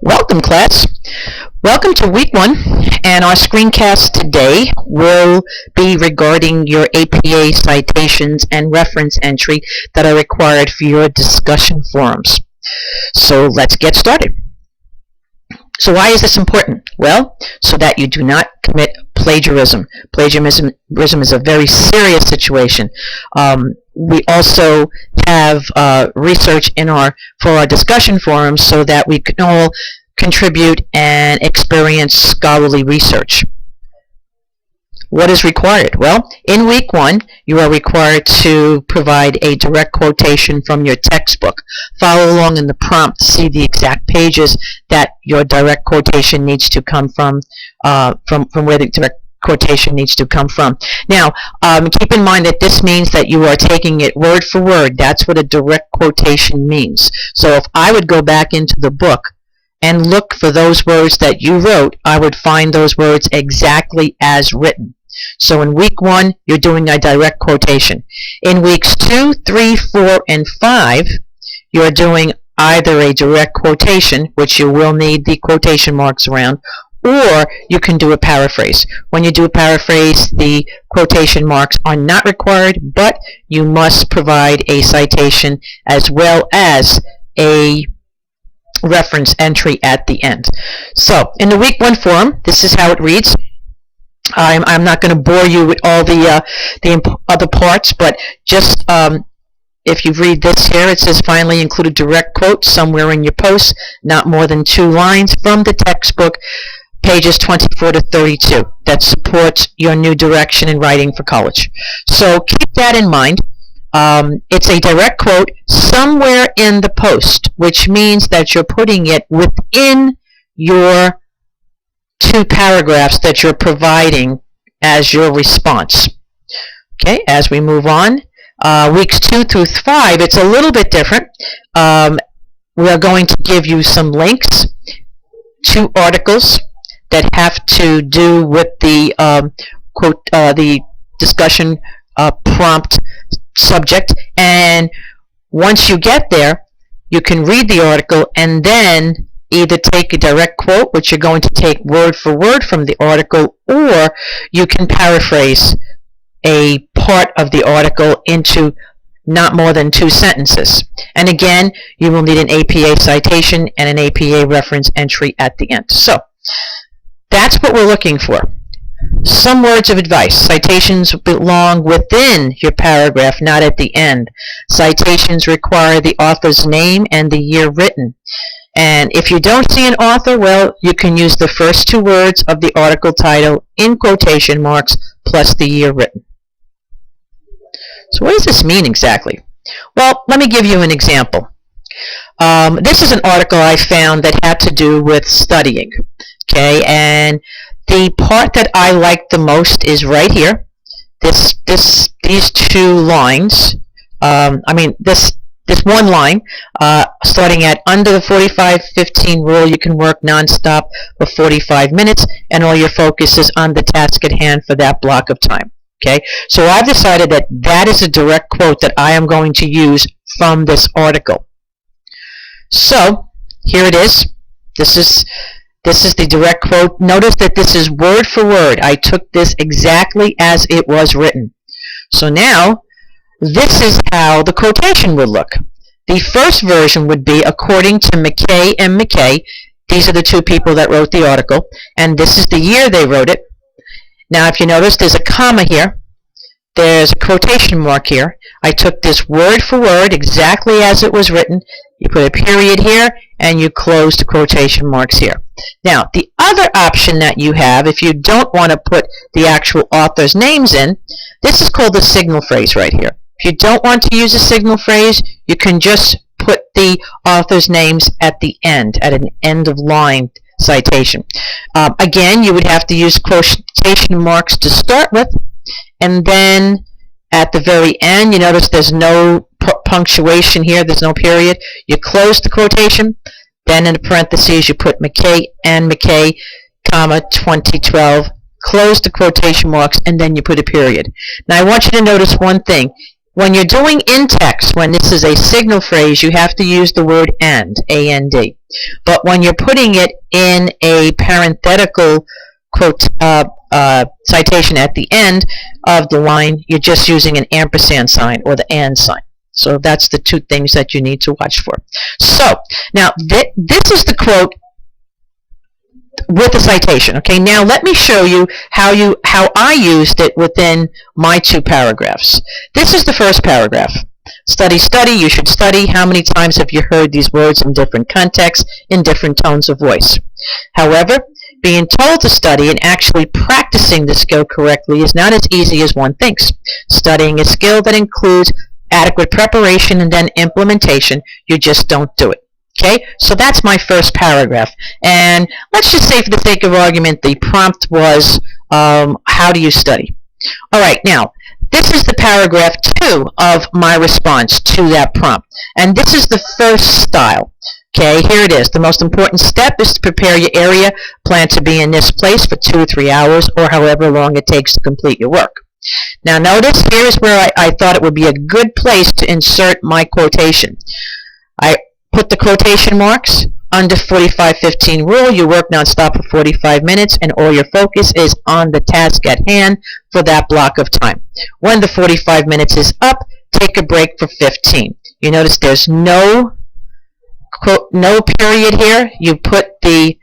Welcome, class. Welcome to week 1, and our screencast today will be regarding your APA citations and reference entry that are required for your discussion forums. So let's get started. So why is this important? Well, so that you do not commit plagiarism. Plagiarism is a very serious situation. We also have research for our discussion forums so that we can all contribute and experience scholarly research. What is required? Well, in week 1, you are required to provide a direct quotation from your textbook. Follow along in the prompt to see the exact pages that your direct quotation needs to come from where the direct quotation needs to come from. Now, keep in mind that this means that you are taking it word for word. That's what a direct quotation means. So if I would go back into the book and look for those words that you wrote, I would find those words exactly as written. So in week 1, you're doing a direct quotation. In weeks 2, 3, 4, and 5, you're doing either a direct quotation, which you will need the quotation marks around, or you can do a paraphrase. When you do a paraphrase, the quotation marks are not required, but you must provide a citation as well as a reference entry at the end. So in the week 1 forum, this is how it reads. I'm not going to bore you with all the other parts, but just if you read this here, it says finally include a direct quote somewhere in your post, not more than 2 lines from the textbook, pages 24 to 32, that supports your new direction in writing for college. So keep that in mind. It's a direct quote somewhere in the post, which means that you're putting it within your 2 paragraphs that you're providing as your response. Okay, as we move on, weeks 2 through 5, it's a little bit different. We are going to give you some links to articles that have to do with the the discussion prompt subject, and once you get there, you can read the article and then either take a direct quote, which you're going to take word for word from the article, or you can paraphrase a part of the article into not more than 2 sentences. And again, you will need an APA citation and an APA reference entry at the end. So that's what we're looking for. Some words of advice. Citations belong within your paragraph, not at the end. Citations require the author's name and the year written. And if you don't see an author, well, you can use the first 2 words of the article title in quotation marks plus the year written. So what does this mean exactly? Well, let me give you an example. This is an article I found that had to do with studying. Okay, and the part that I like the most is right here. These 2 lines. This one line, starting at under the 45-15 rule, you can work nonstop for 45 minutes, and all your focus is on the task at hand for that block of time. Okay, so I've decided that that is a direct quote that I am going to use from this article. So here it is. This is the direct quote. Notice that this is word for word. I took this exactly as it was written. So now, this is how the quotation would look. The first version would be according to McKay and McKay. These are the 2 people that wrote the article, and this is the year they wrote it. Now, if you notice, there's a comma here. There's a quotation mark here. I took this word for word exactly as it was written. You put a period here, and you close the quotation marks here. Now, the other option that you have, if you don't want to put the actual author's names in, this is called the signal phrase right here. If you don't want to use a signal phrase, you can just put the author's names at the end, at an end of line citation. Again, you would have to use quotation marks to start with, and then at the very end, you notice there's no punctuation here, there's no period. You close the quotation, then in the parentheses you put McKay and McKay, comma, 2012, close the quotation marks, and then you put a period. Now I want you to notice one thing. When you're doing in-text, when this is a signal phrase, you have to use the word and, A-N-D. But when you're putting it in a parenthetical quote, citation at the end of the line, you're just using an ampersand sign or the and sign. So that's the two things that you need to watch for. So, now this is the quote with the citation. Okay, now let me show you how I used it within my two paragraphs. This is the first paragraph. Study, study, you should study. How many times have you heard these words in different contexts, in different tones of voice? However, being told to study and actually practicing the skill correctly is not as easy as one thinks. Studying a skill that includes adequate preparation and then implementation, you just don't do it. Okay, so that's my first paragraph. And let's just say, for the sake of argument, the prompt was, how do you study? All right, now, this is the paragraph 2 of my response to that prompt. And this is the first style. Okay, here it is. The most important step is to prepare your area. Plan to be in this place for 2 or 3 hours, or however long it takes to complete your work. Now notice, here is where I thought it would be a good place to insert my quotation. I put the quotation marks under 45-15 rule. You work nonstop for 45 minutes, and all your focus is on the task at hand for that block of time. When the 45 minutes is up, take a break for 15. You notice there's no period here. You put the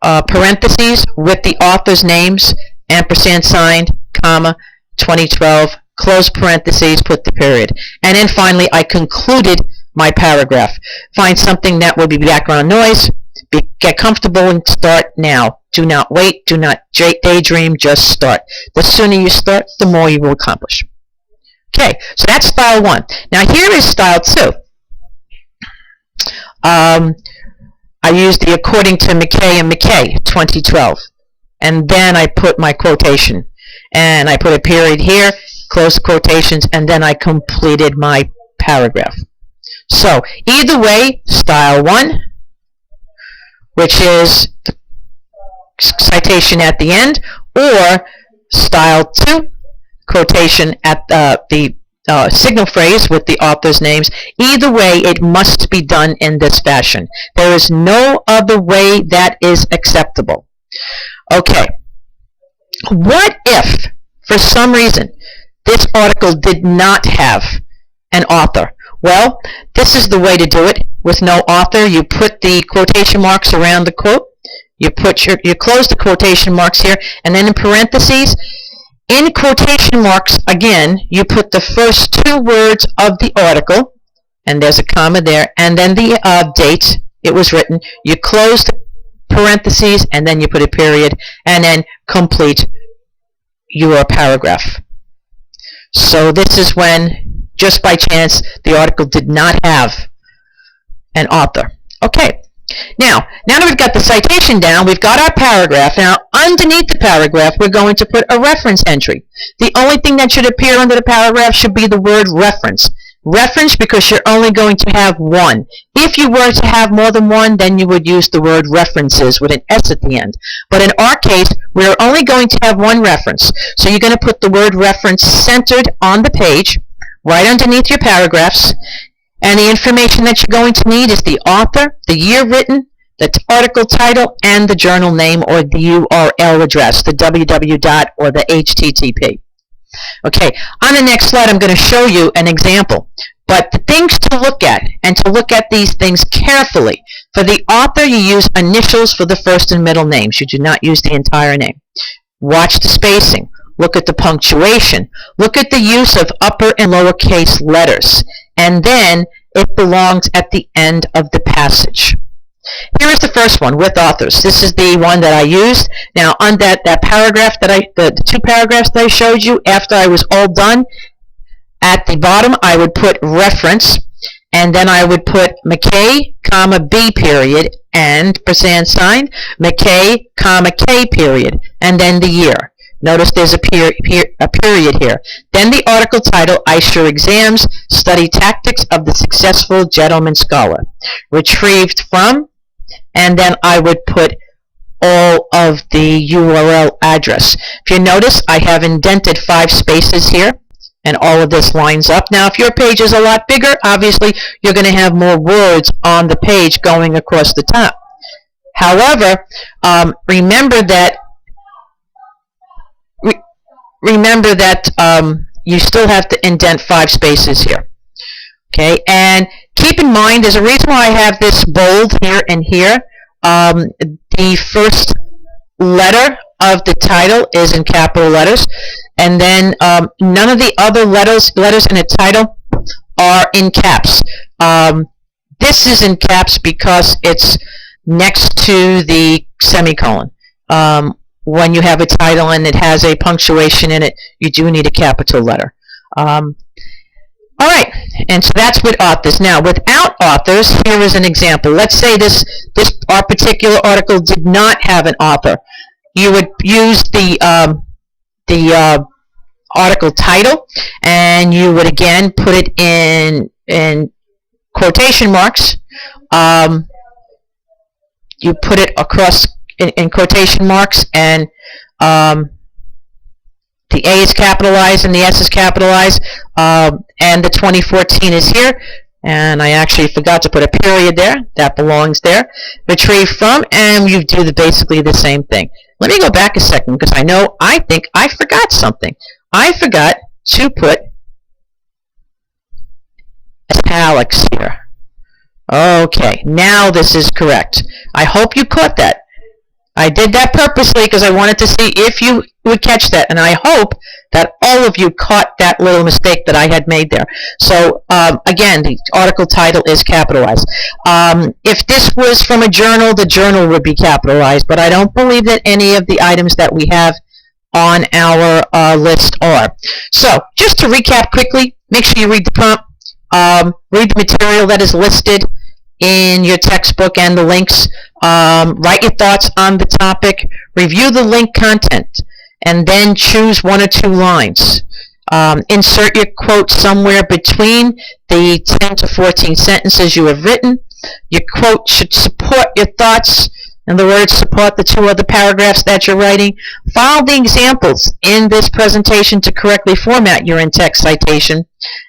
parentheses with the author's names, ampersand sign, comma, 2012, close parentheses, put the period. And then finally, I concluded my paragraph. Find something that will be background noise. Get comfortable and start now. Do not wait. Do not daydream. Just start. The sooner you start, the more you will accomplish. Okay, so that's style 1. Now here is style 2. I used the according to McKay and McKay, 2012. And then I put my quotation. And I put a period here, close quotations, and then I completed my paragraph. So, either way, style 1, which is citation at the end, or style 2, quotation at the signal phrase with the author's names. Either way, it must be done in this fashion. There is no other way that is acceptable. Okay. What if, for some reason, this article did not have an author? Well, this is the way to do it. With no author, you put the quotation marks around the quote. You close the quotation marks here, and then in parentheses, in quotation marks, again, you put the first 2 words of the article, and there's a comma there, and then the date it was written. You close the parentheses, and then you put a period, and then complete your paragraph. So this is when, just by chance, the article did not have an author. Okay. Now that we've got the citation down, we've got our paragraph. Now, underneath the paragraph, we're going to put a reference entry. The only thing that should appear under the paragraph should be the word reference. Reference, because you're only going to have one. If you were to have more than one, then you would use the word references with an S at the end. But in our case, we're only going to have one reference. So you're going to put the word reference centered on the page, right underneath your paragraphs. And the information that you're going to need is the author, the year written, the article title, and the journal name or the URL address, the www dot or the HTTP. Okay, on the next slide, I'm going to show you an example. But the things to look at, and to look at these things carefully. For the author, you use initials for the first and middle names. You do not use the entire name. Watch the spacing. Look at the punctuation. Look at the use of upper and lowercase letters. And then it belongs at the end of the passage. Here is the first one, with authors. This is the one that I used. Now, on that paragraph the 2 paragraphs that I showed you, after I was all done, at the bottom I would put reference, and then I would put McKay, comma, B period, and percent sign, McKay, comma, K period, and then the year. Notice there's a period here. Then the article title, Ice Your Exams, Study Tactics of the Successful Gentleman Scholar. Retrieved from, and then I would put all of the URL address. If you notice, I have indented 5 spaces here. and all of this lines up. Now, if your page is a lot bigger, obviously you're going to have more words on the page going across the top. However, remember that you still have to indent 5 spaces here. Okay, and keep in mind, there's a reason why I have this bold here and here. The first letter of the title is in capital letters, and then none of the other letters in the title are in caps. This is in caps because it's next to the semicolon. When you have a title and it has a punctuation in it, you do need a capital letter. All right, and so that's with authors. Now, without authors, here is an example. Let's say our particular article did not have an author. You would use the article title, and you would again put it in quotation marks. You put it across in quotation marks, and the A is capitalized and the S is capitalized, and the 2014 is here, and I actually forgot to put a period there. That belongs there. Retrieve from, and you do basically the same thing. Let me go back a second because I think I forgot something. I forgot to put italics here. Okay, now this is correct. I hope you caught that. I did that purposely because I wanted to see if you would catch that, and I hope that all of you caught that little mistake that I had made there. So again, the article title is capitalized. If this was from a journal, the journal would be capitalized, but I don't believe that any of the items that we have on our list are. So just to recap quickly, make sure you read the prompt, read the material that is listed in your textbook and the links, write your thoughts on the topic, review the link content, and then choose 1 or 2 lines. Insert your quote somewhere between the 10 to 14 sentences you have written. Your quote should support your thoughts. In other words, support the 2 other paragraphs that you're writing. Follow the examples in this presentation to correctly format your in-text citation,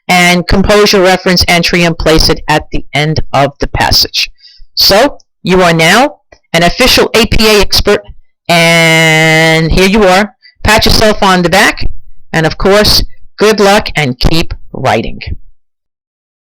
and compose your reference entry and place it at the end of the passage. So, you are now an official APA expert, and here you are. Pat yourself on the back, and of course, good luck and keep writing.